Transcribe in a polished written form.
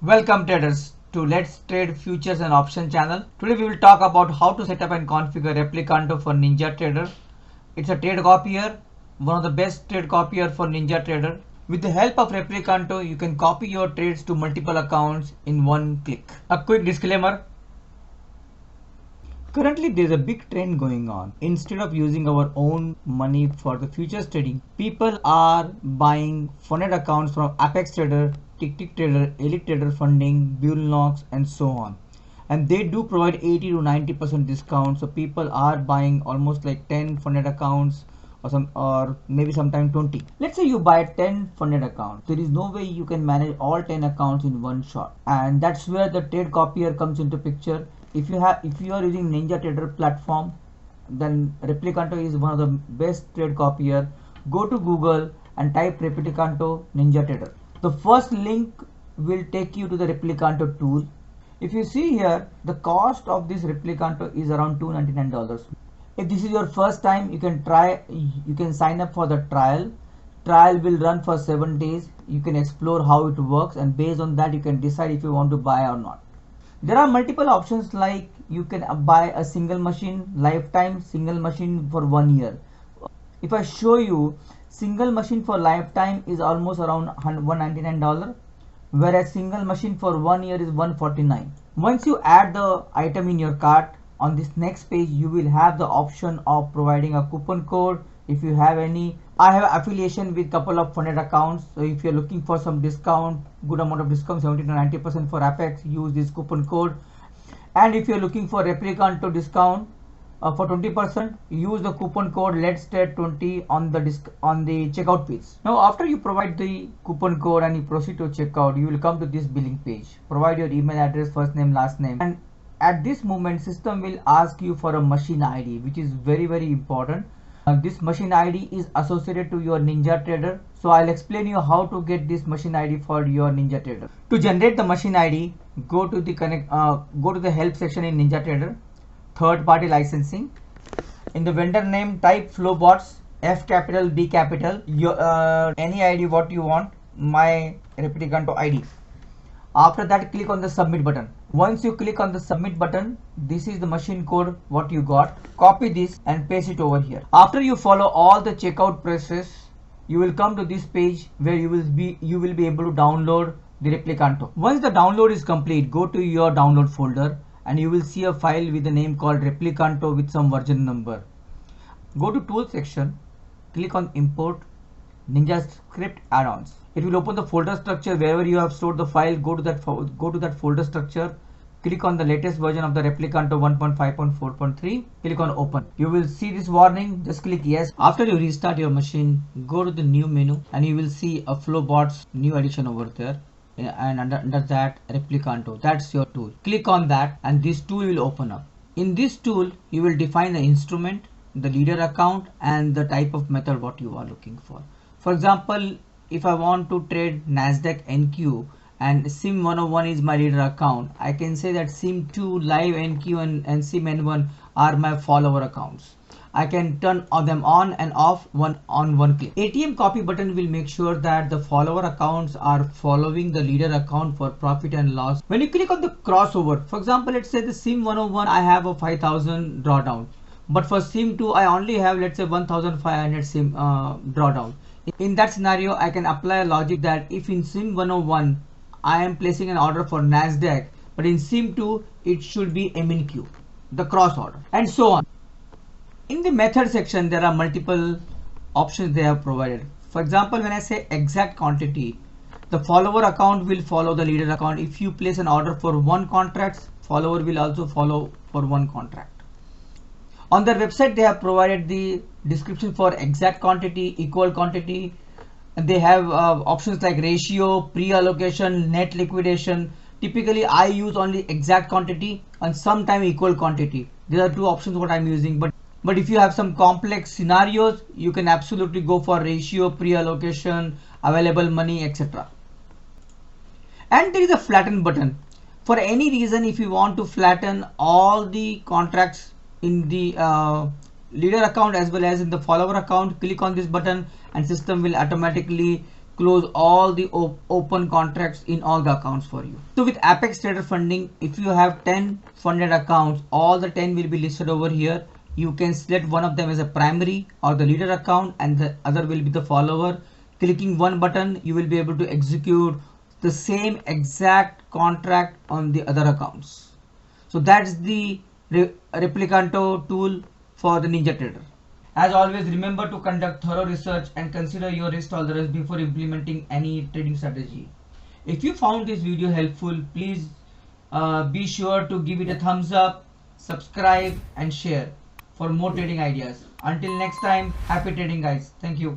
Welcome traders to Let's Trade Futures and Option channel. Today we will talk about how to set up and configure Replikanto for Ninja Trader. It's a trade copier, one of the best trade copier for Ninja Trader. With the help of Replikanto, you can copy your trades to multiple accounts in one click. A quick disclaimer. Currently, there is a big trend going on. Instead of using our own money for the futures trading, people are buying funded accounts from Apex Trader, Tick Trader, Elite Trader Funding, Bullnox, and so on. And they do provide 80 to 90% discount. So people are buying almost like 10 funded accounts or maybe sometime 20. Let's say you buy 10 funded accounts. There is no way you can manage all 10 accounts in one shot. And that's where the trade copier comes into picture. If you are using Ninja Trader platform, then Replikanto is one of the best trade copier. Go to Google and type Replikanto Ninja Trader. The first link will take you to the Replikanto tool. If you see here, the cost of this Replikanto is around $299. If this is your first time, you can sign up for the trial. Trial will run for 7 days. You can explore how it works, and based on that you can decide if you want to buy or not. There are multiple options, like you can buy a single machine, lifetime, single machine for 1 year. If I show you, single machine for lifetime is almost around $199, whereas single machine for 1 year is $149. Once you add the item in your cart, on this next page you will have the option of providing a coupon code if you have any. I have affiliation with couple of funded accounts, so if you're looking for some discount, good amount of discount, 70 to 90% for Apex, use this coupon code. And if you're looking for Replikanto discount for 20%, use the coupon code Let's Trade 20 on the checkout page. Now after you provide the coupon code and you proceed to checkout, you will come to this billing page. Provide your email address, first name, last name, and at this moment system will ask you for a machine ID, which is very important. This machine ID is associated to your Ninja Trader, so I'll explain you how to get this machine ID for your Ninja Trader. To generate the machine ID, go to the help section in Ninja Trader, third party licensing. In the vendor name, type Flowbots, F capital, B capital, your any ID what you want, my Replikanto ID. After that, click on the submit button. Once you click on the submit button, this is the machine code what you got. Copy this and paste it over here. After you follow all the checkout process, you will come to this page where you will be able to download the Replikanto. Once the download is complete, go to your download folder and you will see a file with the name called Replikanto with some version number. Go to tool section, click on import Ninja script add-ons. It will open the folder structure wherever you have stored the file. Go to that folder structure, click on the latest version of the Replikanto 1.5.4.3, click on open. You will see this warning, just click yes. After you restart your machine, go to the new menu and you will see a Flowbots new addition over there, and under that Replikanto, that's your tool. Click on that and this tool will open up. In this tool you will define the instrument, the leader account, and the type of method what you are looking for. For example, if I want to trade Nasdaq NQ and SIM 101 is my leader account, I can say that SIM 2, Live NQ and SIM N1 are my follower accounts. I can turn them on and off on one click. ATM copy button will make sure that the follower accounts are following the leader account for profit and loss. When you click on the crossover, for example, let's say the SIM 101, I have a 5,000 drawdown, but for SIM 2 I only have, let's say, 1,500 SIM drawdown. In that scenario, I can apply a logic that if in SIM 101 I am placing an order for Nasdaq, but in SIM 2 it should be MNQ, the cross order, and so on. In the method section, there are multiple options they have provided. For example, when I say exact quantity, the follower account will follow the leader account. If you place an order for 1 contract, follower will also follow for 1 contract. On their website, they have provided the description for exact quantity, equal quantity, and they have options like ratio, pre-allocation, net liquidation. Typically, I use only exact quantity and sometime equal quantity. These are 2 options what I'm using. But if you have some complex scenarios, you can absolutely go for ratio, pre-allocation, available money, etc. And there is a flatten button. For any reason, if you want to flatten all the contracts in the leader account as well as in the follower account, click on this button and system will automatically close all the open contracts in all the accounts for you. So with Apex Trader funding, if you have 10 funded accounts, all the 10 will be listed over here. You can select one of them as a primary or the leader account, and the other will be the follower. Clicking one button, you will be able to execute the same exact contract on the other accounts. So that's the Replikanto tool for the Ninja Trader. As always, remember to conduct thorough research and consider your risk tolerance before implementing any trading strategy. If you found this video helpful, please be sure to give it a thumbs up, subscribe and share for more trading ideas. Until next time, happy trading guys. Thank you.